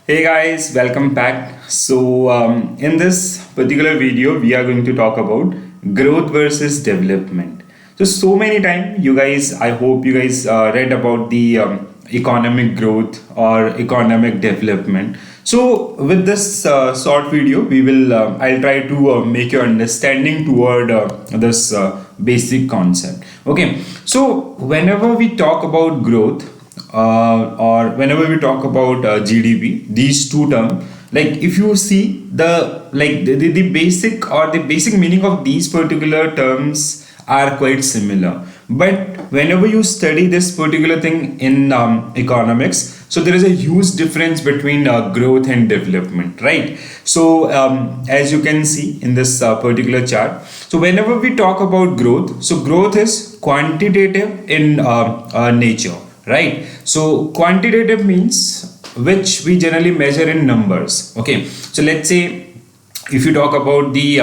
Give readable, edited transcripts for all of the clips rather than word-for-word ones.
Hey guys, welcome back. In this particular video, we are going to talk about growth versus development. So many times, I hope you guys read about the economic growth or economic development. So, with this short video, I'll try to make your understanding toward this basic concept. Okay, so whenever we talk about growth, or whenever we talk about GDP, these two terms, like if you see the basic or the basic meaning of these particular terms are quite similar. But whenever you study this particular thing in economics, so there is a huge difference between growth and development, right? As you can see in this particular chart, so whenever we talk about growth, so growth is quantitative in nature, right? So quantitative means which we generally measure in numbers. Okay, so let's say if you talk about the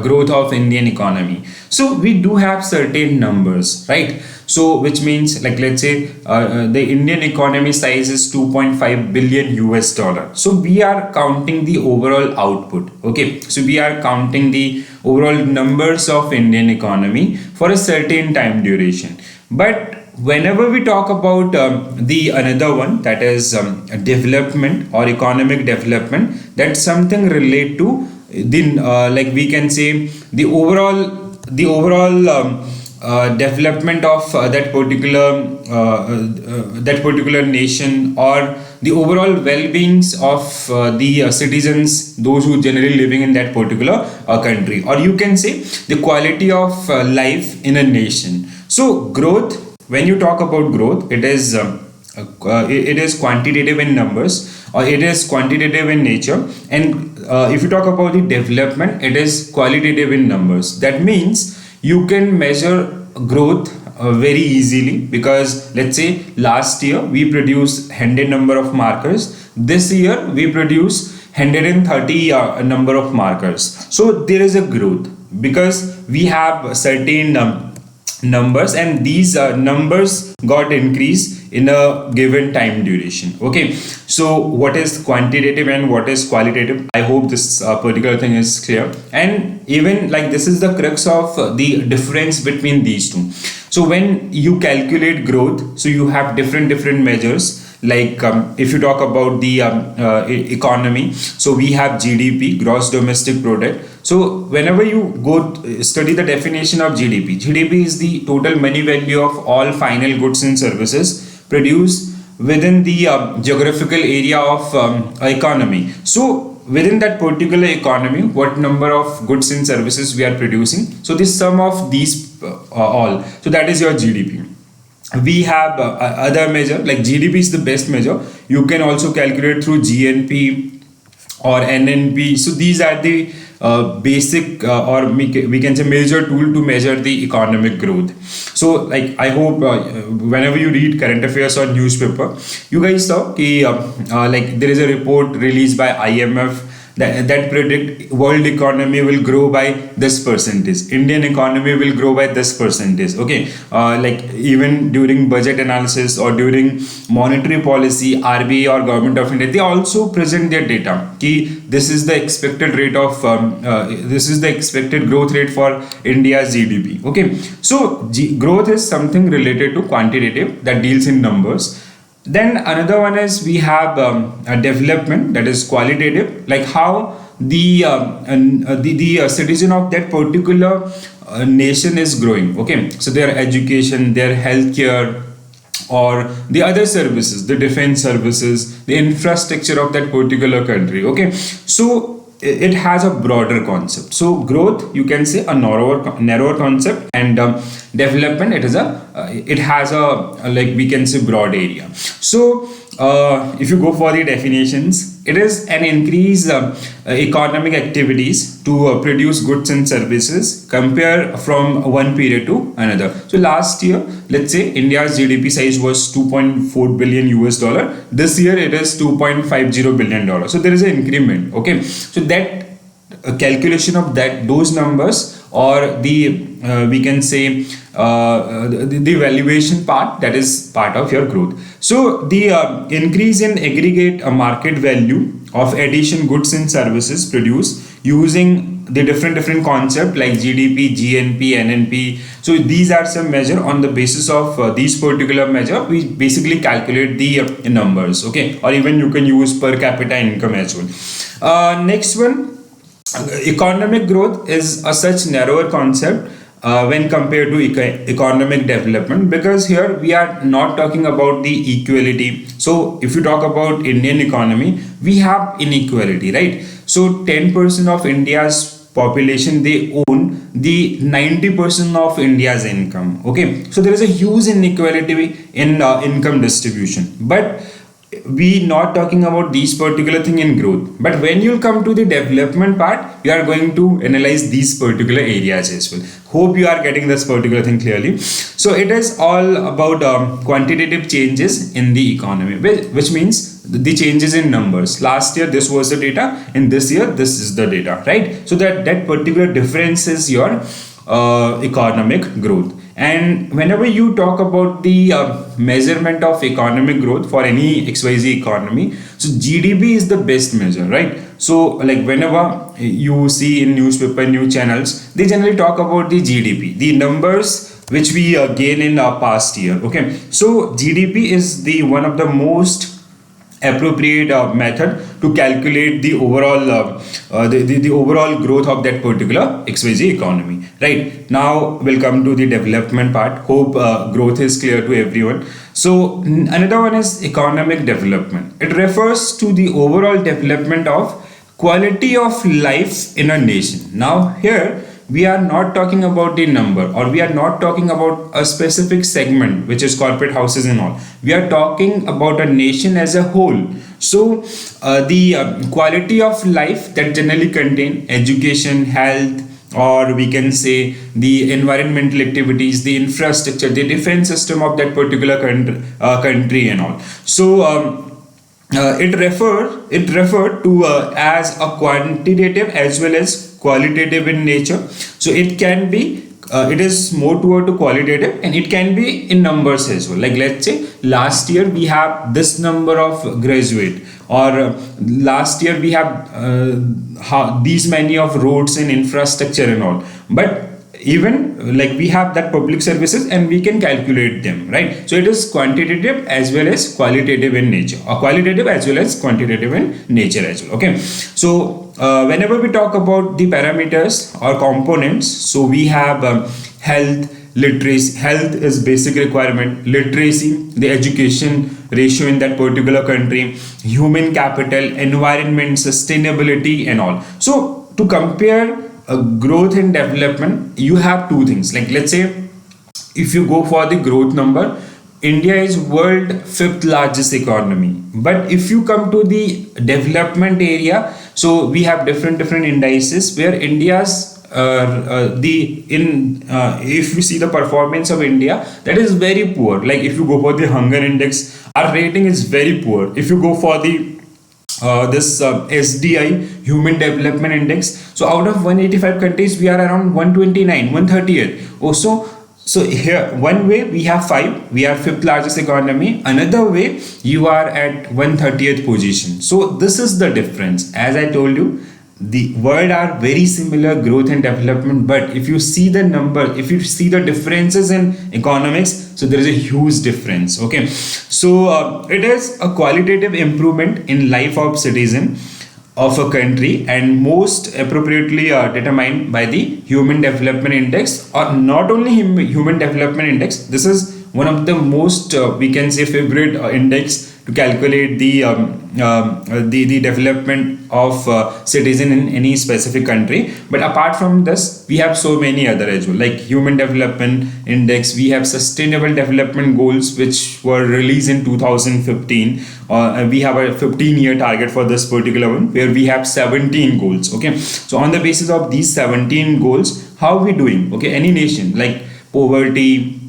growth of Indian economy, so we do have certain numbers, right? So which means, like, let's say the Indian economy size is 2.5 billion US dollar. So we are counting the overall output. Okay, so we are counting the overall numbers of Indian economy for a certain time duration. But whenever we talk about the another one, that is development or economic development, that's something relate to the like we can say the overall development of that particular nation, or the overall well-beings of the citizens, those who generally living in that particular country, or you can say the quality of life in a nation. So growth, when you talk about growth, it is quantitative in numbers, or it is quantitative in nature. And if you talk about the development, it is qualitative in numbers. That means you can measure growth very easily, because let's say last year we produced 100 number of markers, this year we produce 130 number of markers. So there is a growth because we have certain numbers, and these numbers got increased in a given time duration. Okay, so what is quantitative and what is qualitative? I hope this particular thing is clear. And even like this is the crux of the difference between these two. So when you calculate growth, so you have different measures. Like if you talk about the economy, so we have GDP, gross domestic product. So whenever you go study the definition of GDP is the total money value of all final goods and services produced within the geographical area of economy. So within that particular economy, what number of goods and services we are producing, so the sum of these all, so that is your GDP. We have other measure, like GDP is the best measure. You can also calculate through GNP or NNP. So these are the basic or we can say major tool to measure the economic growth. So like I hope whenever you read current affairs or newspaper, you guys saw like there is a report released by IMF that predict world economy will grow by this percentage, Indian economy will grow by this percentage. Okay, like even during budget analysis or during monetary policy, RBI or government of India, they also present their data ki this is the expected rate of this is the expected growth rate for India's GDP. Okay, so growth is something related to quantitative, that deals in numbers. Then another one is we have a development, that is qualitative, like how the citizen of that particular nation is growing. Okay, so their education, their healthcare, or the other services, the defense services, the infrastructure of that particular country. Okay, so it has a broader concept. So growth, you can say a narrower concept, and development, it has a like we can say broad area. So if you go for the definitions, it is an increase economic activities to produce goods and services, compare from one period to another. So last year, let's say India's GDP size was 2.4 billion US dollar. This year it is 2.50 billion dollar. So there is an increment. Okay, so that calculation of those numbers or the we can say the valuation part, that is part of your growth. So the increase in aggregate market value of addition goods and services produced using the different concept like GDP, GNP, NNP. So these are some measure. On the basis of these particular measure, we basically calculate the numbers, okay, or even you can use per capita income as well. Next one, economic growth is a such narrower concept when compared to economic development, because here we are not talking about the equality. So if you talk about Indian economy, we have inequality, right? So 10% of India's population, they own the 90% of India's income, okay. So there is a huge inequality in income distribution, but we not talking about these particular thing in growth. But when you come to the development part, you are going to analyze these particular areas as well. Hope you are getting this particular thing clearly. So it is all about quantitative changes in the economy, which means the changes in numbers. Last year this was the data, and this year this is the data, right? So that particular difference is your economic growth. And whenever you talk about the measurement of economic growth for any XYZ economy, so GDP is the best measure, right? So like whenever you see in newspaper, news channels, they generally talk about the GDP, the numbers which we gain in our past year, okay. So GDP is the one of the most appropriate method to calculate the overall the overall growth of that particular XYZ economy. Right, now we'll come to the development part. Hope growth is clear to everyone. So another one is economic development. It refers to the overall development of quality of life in a nation. Now here we are not talking about the number, or we are not talking about a specific segment which is corporate houses and all. We are talking about a nation as a whole. So the quality of life that generally contain education, health, or we can say the environmental activities, the infrastructure, the defense system of that particular country and all. So it referred to as a quantitative as well as qualitative in nature. So it can be it is more toward to qualitative, and it can be in numbers as well. Like let's say last year we have this number of graduate, or last year we have these many of roads and infrastructure and all. But even like we have that public services and we can calculate them, right? So it is quantitative as well as qualitative in nature, or qualitative as well as quantitative in nature as well, okay. So whenever we talk about the parameters or components, so we have health, literacy. Health is basic requirement, literacy, the education ratio in that particular country, human capital, environment, sustainability and all. So to compare growth and development, you have two things. Like let's say if you go for the growth number, India is world 5th largest economy. But if you come to the development area, so we have different indices where India's if you see the performance of India, that is very poor. Like if you go for the hunger index, our rating is very poor. If you go for the this SDI, Human Development Index, so out of 185 countries we are around 129, 138. Also, so here one way we have 5, we are 5th largest economy. Another way you are at 130th position. So this is the difference. As I told you, the word are very similar, growth and development, but if you see the number, if you see the differences in economics, so there is a huge difference, okay. So it is a qualitative improvement in life of citizen of a country, and most appropriately determined by the Human Development Index, or not only Human Development Index. This is one of the most we can say favorite index to calculate the development of citizen in any specific country. But apart from this, we have so many other as well, like Human Development Index. We have Sustainable Development Goals, which were released in 2015. We have a 15-year target for this particular one, where we have 17 goals, okay. So on the basis of these 17 goals, how are we doing, okay? Any nation, like poverty,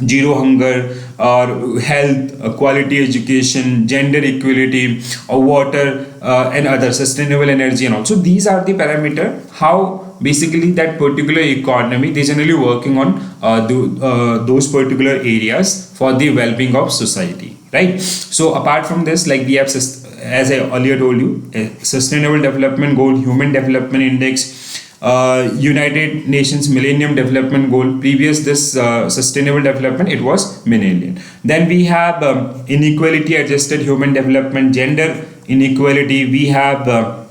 zero hunger, or health, quality education, gender equality, or water and other sustainable energy and all. So these are the parameter how basically that particular economy, they generally working on those particular areas for the well-being of society, right? So apart from this, like we have, as I earlier told you, Sustainable Development Goal, Human Development Index, United Nations Millennium Development Goal. Previous this sustainable development, it was millennium. Then we have inequality adjusted human development, gender inequality. We have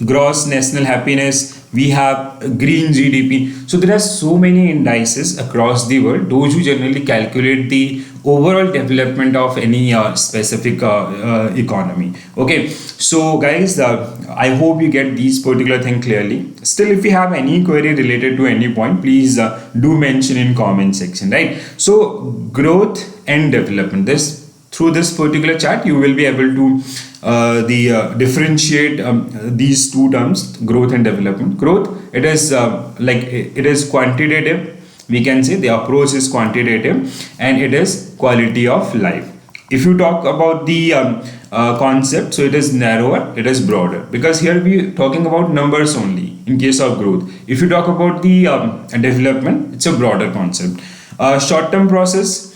gross national happiness. We have green GDP. So there are so many indices across the world, those who generally calculate the overall development of any specific economy. Okay, so guys, I hope you get these particular thing clearly. Still, if you have any query related to any point, please do mention in comment section, right? So growth and development, this through this particular chart you will be able to differentiate these two terms, growth and development. Growth, it is it is quantitative, we can say the approach is quantitative, and it is quality of life. If you talk about the concept, so it is narrower, it is broader, because here we are talking about numbers only in case of growth. If you talk about the development, it's a broader concept. Short-term process,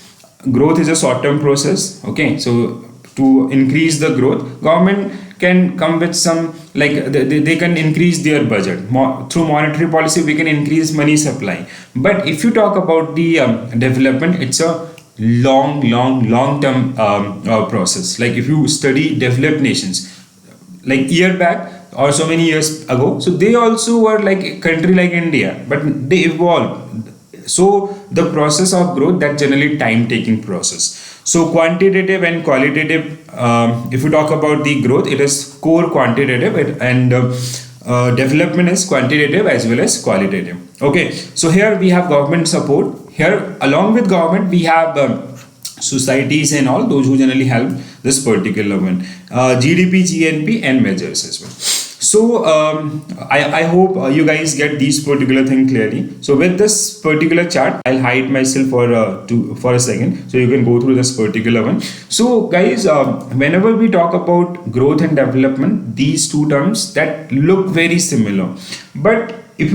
growth is a short-term process. Okay, so to increase the growth, government can come with some, like they can increase their budget through monetary policy. We can increase money supply. But if you talk about the development, it's a long term process. Like if you study developed nations, like year back or so many years ago, so they also were like a country like India, but they evolved. So the process of growth, that generally time taking process. So quantitative and qualitative, if you talk about the growth, it is core quantitative, and development is quantitative as well as qualitative. Okay, so here we have government support. Here along with government we have societies and all those who generally help this particular one, GDP, GNP and measures as well. So I hope you guys get these particular thing clearly. So with this particular chart, I'll hide myself for a second, so you can go through this particular one. So guys, whenever we talk about growth and development, these two terms that look very similar, but if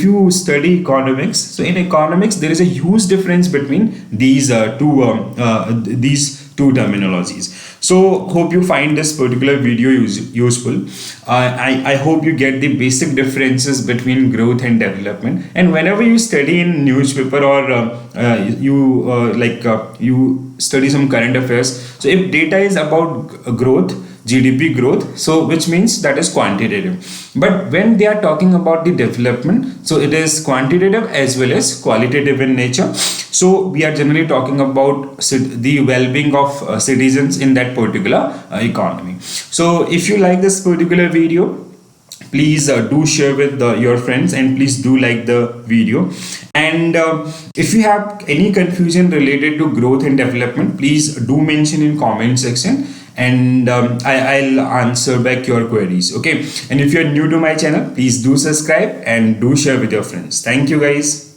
you study economics, so in economics there is a huge difference between these two terminologies. So hope you find this particular video useful. I hope you get the basic differences between growth and development. And whenever you study in newspaper or you study some current affairs, so if data is about growth, GDP growth, so which means that is quantitative. But when they are talking about the development, so it is quantitative as well as qualitative in nature. So we are generally talking about the well-being of citizens in that particular economy. So if you like this particular video, please do share with your friends, and please do like the video. And if you have any confusion related to growth and development, please do mention in comment section, and I'll answer back your queries. Okay, and if you're new to my channel, please do subscribe and do share with your friends. Thank you guys.